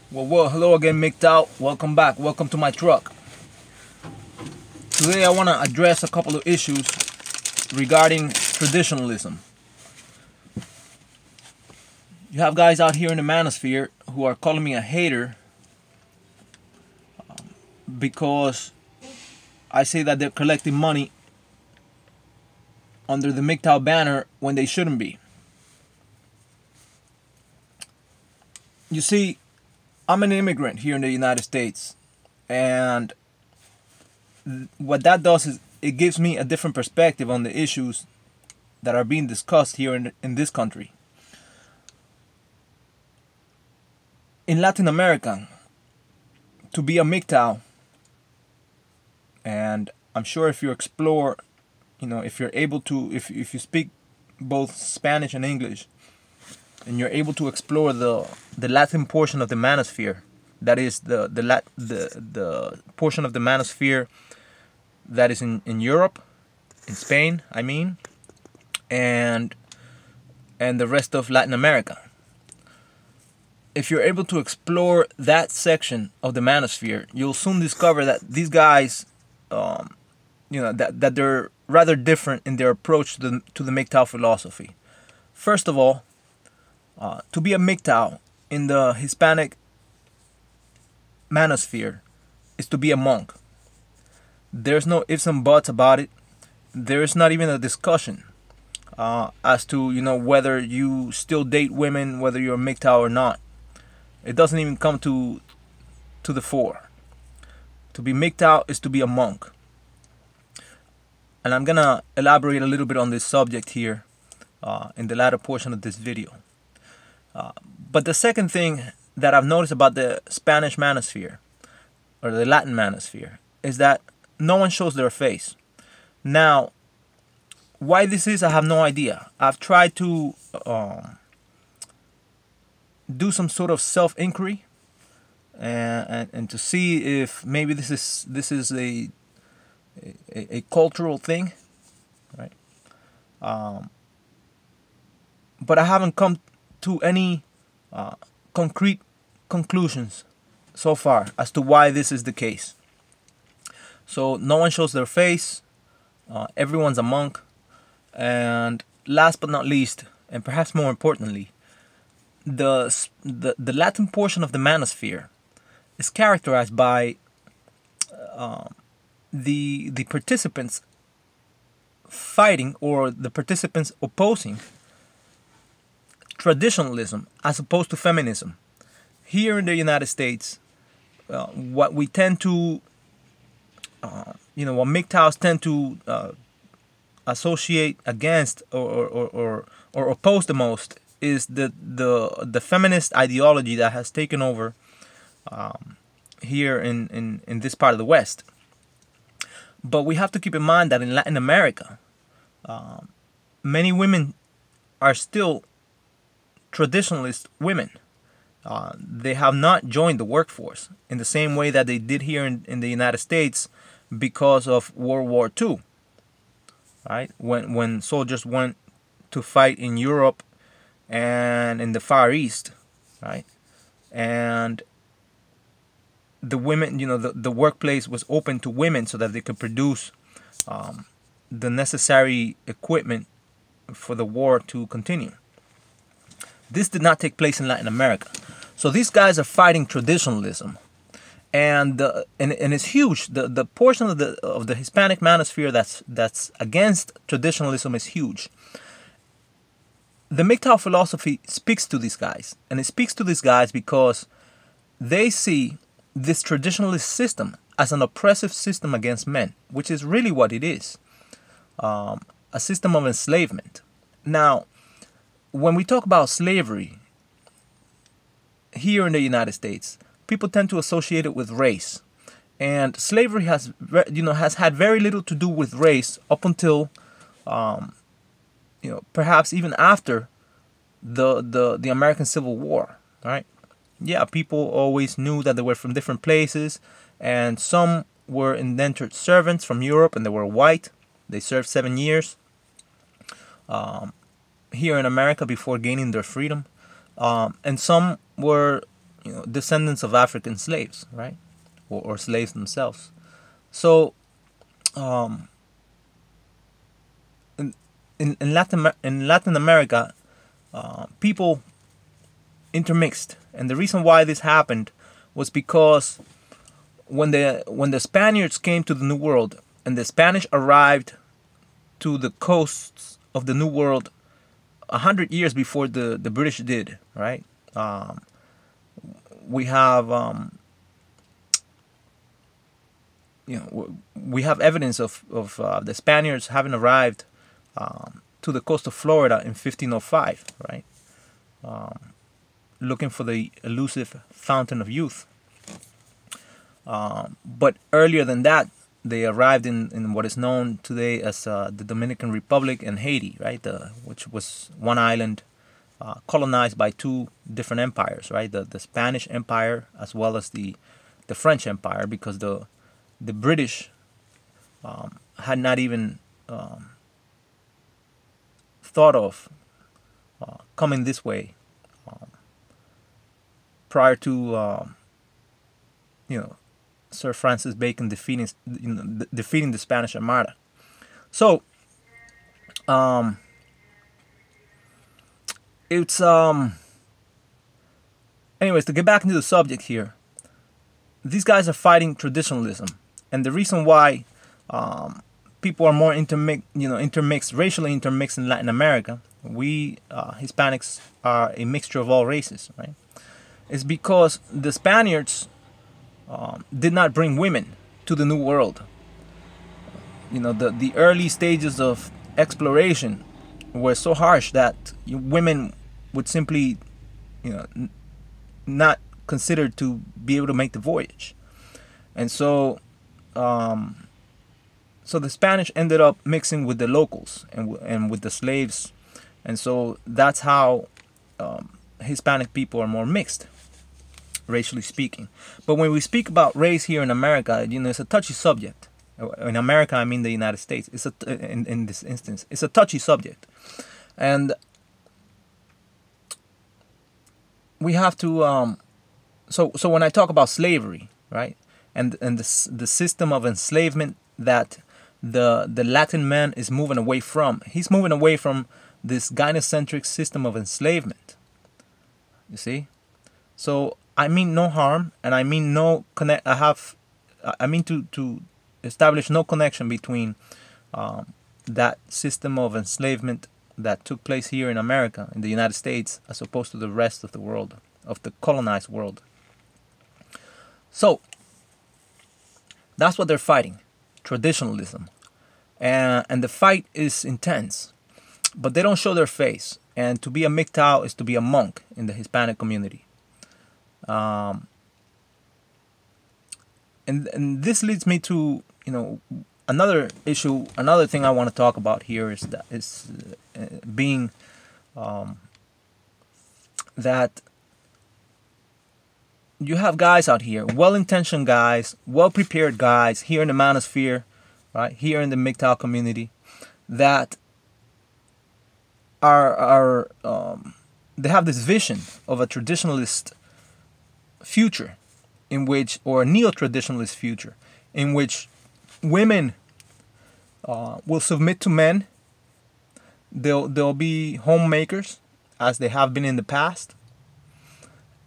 Well, hello again, MGTOW. Welcome back. Welcome to my truck. Today I want to address a couple of issues regarding traditionalism. You have guys out here in the Manosphere who are calling me a hater because I say that they're collecting money under the MGTOW banner when they shouldn't be. You see, I'm an immigrant here in the United States, and what that does is it gives me a different perspective on the issues that are being discussed here in this country. In Latin America, to be a MGTOW, and I'm sure if you explore, if you're able to, if you speak both Spanish and English, and you're able to explore the Latin portion of the Manosphere, that is the portion of the Manosphere that is in Europe, in Spain, I mean, and the rest of Latin America. If you're able to explore that section of the Manosphere, you'll soon discover that these guys, that they're rather different in their approach to the MGTOW philosophy. First of all, to be a MGTOW in the Hispanic Manosphere is to be a monk. There's no ifs and buts about it. There's not even a discussion as to whether you still date women, whether you're a MGTOW or not. It doesn't even come to the fore. To be MGTOW is to be a monk. And I'm gonna elaborate a little bit on this subject here in the latter portion of this video. But the second thing that I've noticed about the Spanish Manosphere, or the Latin Manosphere, is that no one shows their face. Now, why this is, I have no idea. I've tried to do some sort of self-inquiry and to see if maybe this is a cultural thing, right? But I haven't come to any concrete conclusions so far as to why this is the case. So no one shows their face, everyone's a monk, and last but not least, and perhaps more importantly, the Latin portion of the Manosphere is characterized by the participants fighting, or the participants opposing, traditionalism as opposed to feminism. Here in the United States, what we tend to, what MGTOWs tend to associate against or oppose the most is the feminist ideology that has taken over here in this part of the West. But we have to keep in mind that in Latin America, many women are still traditionalist women. They have not joined the workforce in the same way that they did here in the United States because of World War II. Right? When soldiers went to fight in Europe and in the Far East, right? And the women, the workplace was open to women so that they could produce the necessary equipment for the war to continue. This did not take place in Latin America. So these guys are fighting traditionalism, and it's huge. The portion of the Hispanic Manosphere that's against traditionalism is huge. The MGTOW philosophy speaks to these guys, and it speaks to these guys because they see this traditionalist system as an oppressive system against men, which is really what it is, a system of enslavement. Now, when we talk about slavery here in the United States, people tend to associate it with race, and slavery has had very little to do with race up until perhaps even after the American Civil War, right? Yeah, people always knew that they were from different places, and some were indentured servants from Europe, and they were white. They served 7 years here in America before gaining their freedom, and some were descendants of African slaves, right, or slaves themselves. So in Latin America, people intermixed, and the reason why this happened was because when the Spaniards came to the New World and the Spanish arrived to the coasts of the New World 100 years before the British did, right? We have we have evidence of the Spaniards having arrived to the coast of Florida in 1505, right? Looking for the elusive fountain of youth. But earlier than that, they arrived in what is known today as the Dominican Republic and Haiti, right? Which was one island colonized by two different empires, right? The Spanish Empire as well as the French Empire, because the British had not even thought of coming this way prior to Sir Francis Bacon defeating the Spanish Armada. So it's anyways, to get back into the subject here, these guys are fighting traditionalism, and the reason why people are more intermixed, racially intermixed in Latin America, we Hispanics are a mixture of all races, right? Is because the Spaniards did not bring women to the New World. The early stages of exploration were so harsh that women would simply, not considered to be able to make the voyage, and so the Spanish ended up mixing with the locals and with the slaves, and so that's how Hispanic people are more mixed, racially speaking. But when we speak about race here in America, it's a touchy subject. In America, I mean the United States. In this instance, it's a touchy subject, and we have to. So when I talk about slavery, right, and the system of enslavement that the Latin man is moving away from, he's moving away from this gynocentric system of enslavement. You see, so I mean no harm, and I mean no connect. I mean to establish no connection between that system of enslavement that took place here in America, in the United States, as opposed to the rest of the world, of the colonized world. So that's what they're fighting, traditionalism, and the fight is intense, but they don't show their face. And to be a MGTOW is to be a monk in the Hispanic community. And this leads me to another issue. Another thing I want to talk about here is being that you have guys out here, well-intentioned guys, well-prepared guys here in the Manosphere, right, here in the MGTOW community, that are they have this vision of a traditionalist future, in which, or a neo-traditionalist future, in which women will submit to men. They'll be homemakers, as they have been in the past,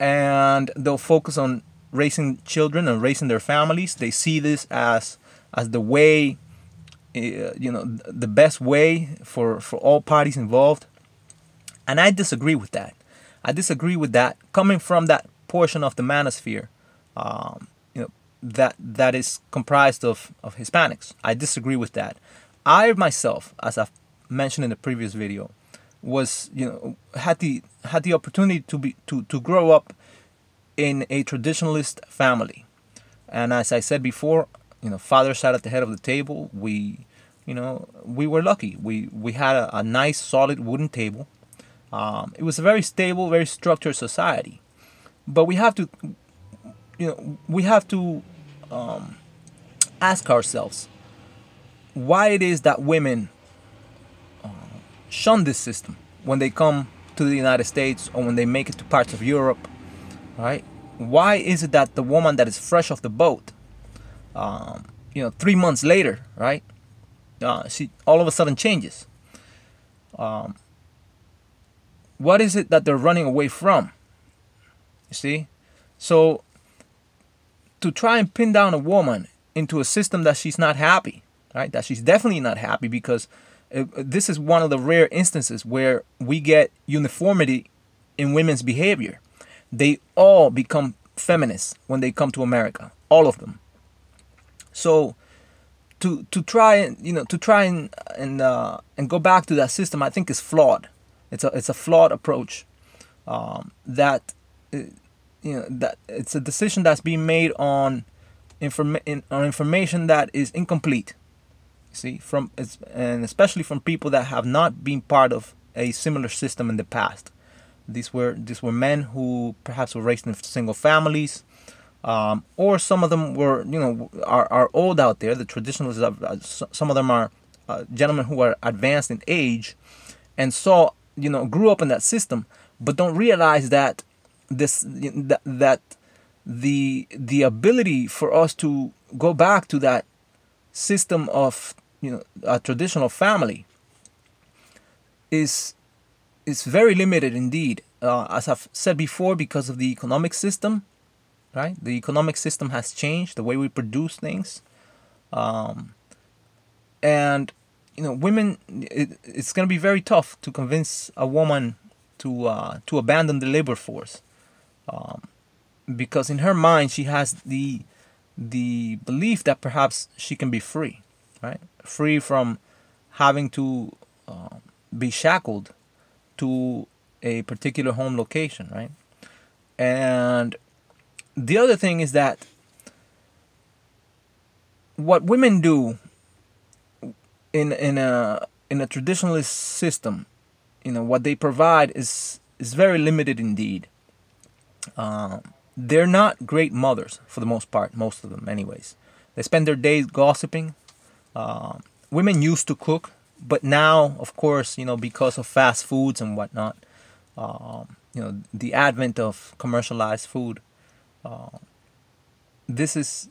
and they'll focus on raising children and raising their families. They see this as the way, the best way for all parties involved. And I disagree with that. I disagree with that coming from that portion of the Manosphere, that is comprised of Hispanics. I disagree with that. I myself, as I've mentioned in the previous video, was had the opportunity to grow up in a traditionalist family, and as I said before, father sat at the head of the table. We were lucky. We had a nice solid wooden table. It was a very stable, very structured society. But we have to ask ourselves why it is that women shun this system when they come to the United States, or when they make it to parts of Europe, right? why is it that the woman that is fresh off the boat, 3 months later, right, she all of a sudden changes? What is it that they're running away from? You see? So to try and pin down a woman into a system that she's not happy, right? That she's definitely not happy, because this is one of the rare instances where we get uniformity in women's behavior. They all become feminists when they come to America, all of them. So to try and go back to that system, I think is flawed. It's a flawed approach. That it's a decision that's being made on information that is incomplete. See, and especially from people that have not been part of a similar system in the past. These were men who perhaps were raised in single families, or some of them were are old out there. The traditionalists, some of them are gentlemen who are advanced in age, and grew up in that system, but don't realize that that the ability for us to go back to that system of a traditional family is very limited indeed. As I've said before, because of the economic system, right? The economic system has changed the way we produce things, and women. It's going to be very tough to convince a woman to abandon the labor force, because in her mind she has the belief that perhaps she can be free, right? Free from having to be shackled to a particular home location, right? And the other thing is that what women do in a traditionalist system, what they provide is very limited indeed. They're not great mothers for the most part, most of them anyways. They spend their days gossiping. Women used to cook, but now, of course, because of fast foods and whatnot, the advent of commercialized food, this is,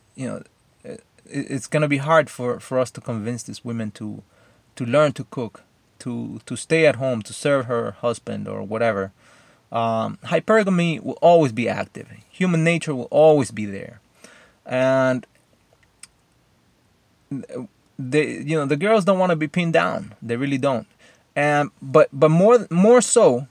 it's going to be hard for us to convince these women to learn to cook, to stay at home, to serve her husband or whatever. Hypergamy will always be active. Human nature will always be there, and the girls don't want to be pinned down. They really don't. And but more so,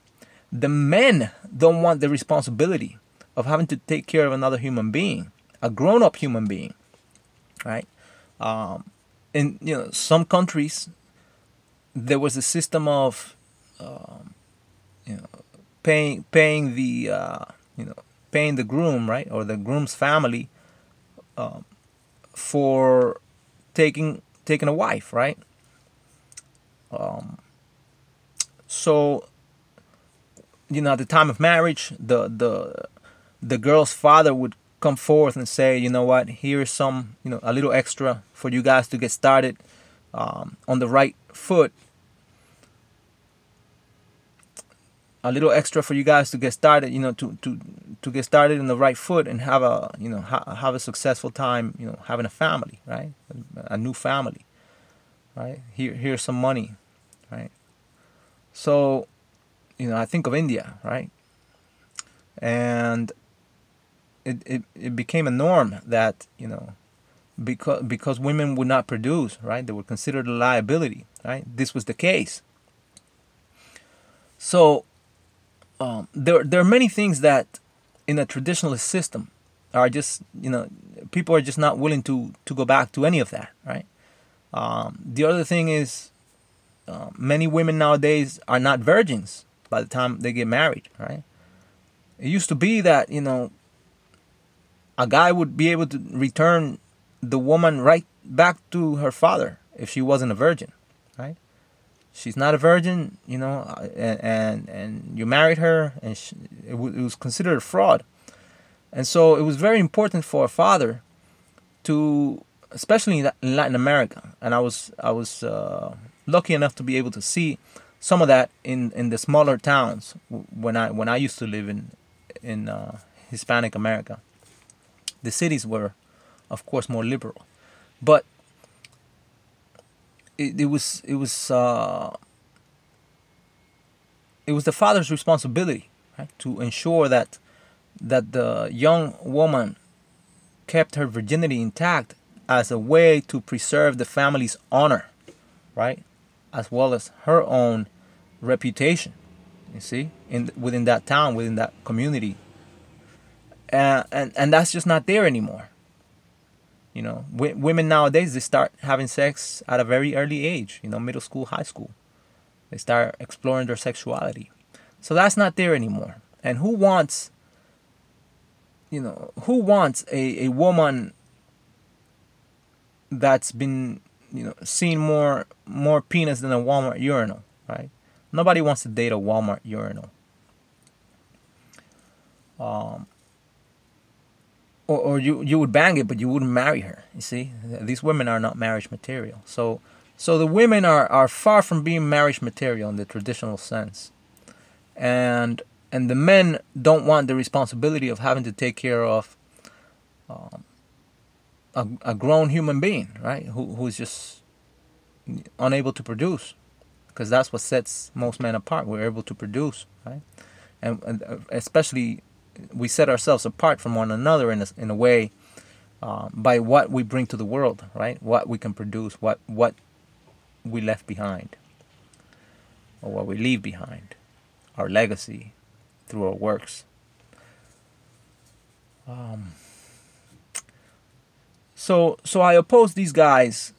the men don't want the responsibility of having to take care of another human being, a grown-up human being, right? In some countries, there was a system of paying the groom, right, or the groom's family, for taking a wife, right? So at the time of marriage, the girl's father would come forth and say, what, here's some, a little extra for you guys to get started on the right foot. A little extra for you guys to get started, to get started in the right foot and have a, have a successful time, having a family, right? A new family, right? Here's some money, right? So, I think of India, right? And it became a norm that, because women would not produce, right? They were considered a liability, right? This was the case. So, there are many things that in a traditionalist system are just, people are just not willing to go back to any of that, right? The other thing is, many women nowadays are not virgins by the time they get married, right? It used to be that, a guy would be able to return the woman right back to her father if she wasn't a virgin, right? She's not a virgin, and you married her, and it was considered a fraud. And so it was very important for a father to, especially in Latin America, and I was lucky enough to be able to see some of that in the smaller towns when I used to live in Hispanic America. The cities were, of course, more liberal, but it was the father's responsibility, right, to ensure that the young woman kept her virginity intact as a way to preserve the family's honor, right, as well as her own reputation. You see, within that town, within that community, and that's just not there anymore. You know, women nowadays, they start having sex at a very early age. You know, middle school, high school. They start exploring their sexuality. So that's not there anymore. And who wants a woman that's been, seen more penis than a Walmart urinal, right? Nobody wants to date a Walmart urinal. Or you would bang it, but you wouldn't marry her. You see, these women are not marriage material. So the women are far from being marriage material in the traditional sense, and the men don't want the responsibility of having to take care of a grown human being, right? Who's just unable to produce, because that's what sets most men apart. We're able to produce, right? And especially, we set ourselves apart from one another in a way by what we bring to the world, right? What we can produce, what we left behind, or what we leave behind, our legacy through our works. So I oppose these guys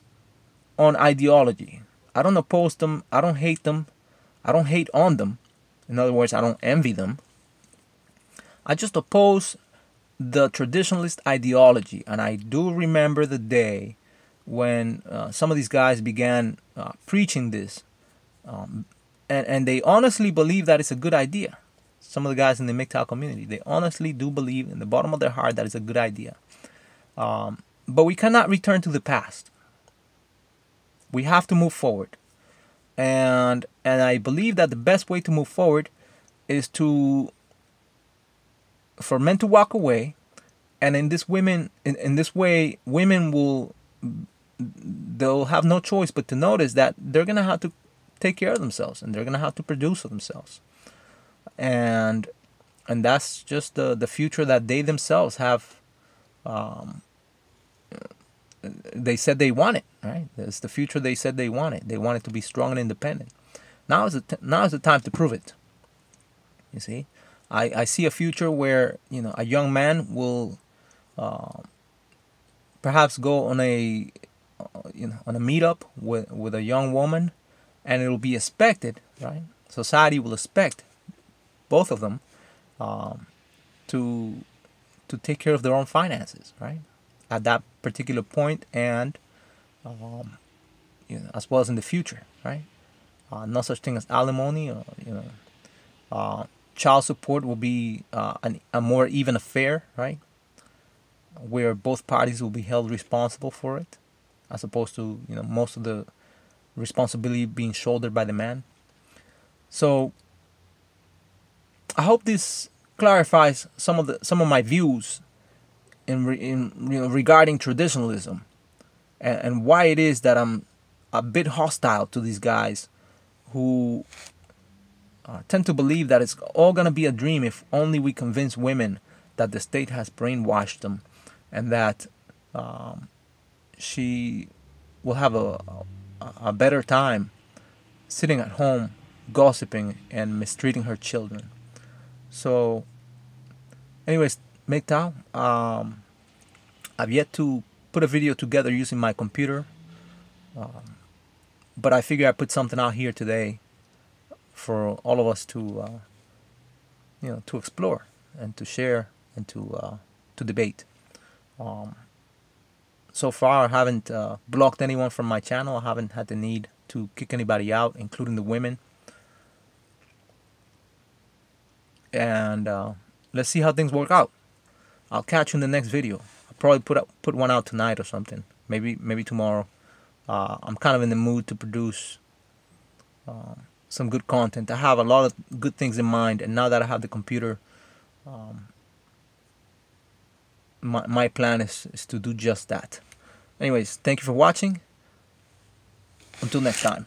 on ideology. I don't oppose them. I don't hate them. I don't hate on them. In other words, I don't envy them. I just oppose the traditionalist ideology. And I do remember the day when some of these guys began preaching this. And they honestly believe that it's a good idea. Some of the guys in the MGTOW community, they honestly do believe in the bottom of their heart that it's a good idea. But we cannot return to the past. We have to move forward. And I believe that the best way to move forward is for men to walk away, and in this way, women they'll have no choice but to notice that they're gonna have to take care of themselves, and they're gonna have to produce for themselves, and that's just the future that they themselves have. They said they wanted, right? It's the future they said they wanted. They wanted to be strong and independent. Now is the time to prove it. You see, I see a future where a young man will perhaps go on a meetup with a young woman, and it will be expected, right? Society will expect both of them to take care of their own finances, right? At that particular point, and as well as in the future, right? No such thing as alimony, or child support will be a more even affair, right? Where both parties will be held responsible for it, as opposed to most of the responsibility being shouldered by the man. So I hope this clarifies some of my views regarding traditionalism, and why it is that I'm a bit hostile to these guys who tend to believe that it's all going to be a dream if only we convince women that the state has brainwashed them, and that she will have a better time sitting at home gossiping and mistreating her children. So anyways, MGTOW, I've yet to put a video together using my computer, but I figure I put something out here today for all of us to to explore and to share and to debate. So far, I haven't blocked anyone from my channel. I haven't had the need to kick anybody out, including the women. And let's see how things work out. I'll catch you in the next video. I'll probably put one out tonight or something. Maybe tomorrow. I'm kind of in the mood to produce some good content. I have a lot of good things in mind, and now that I have the computer, my plan is to do just that. Anyways, thank you for watching. Until next time.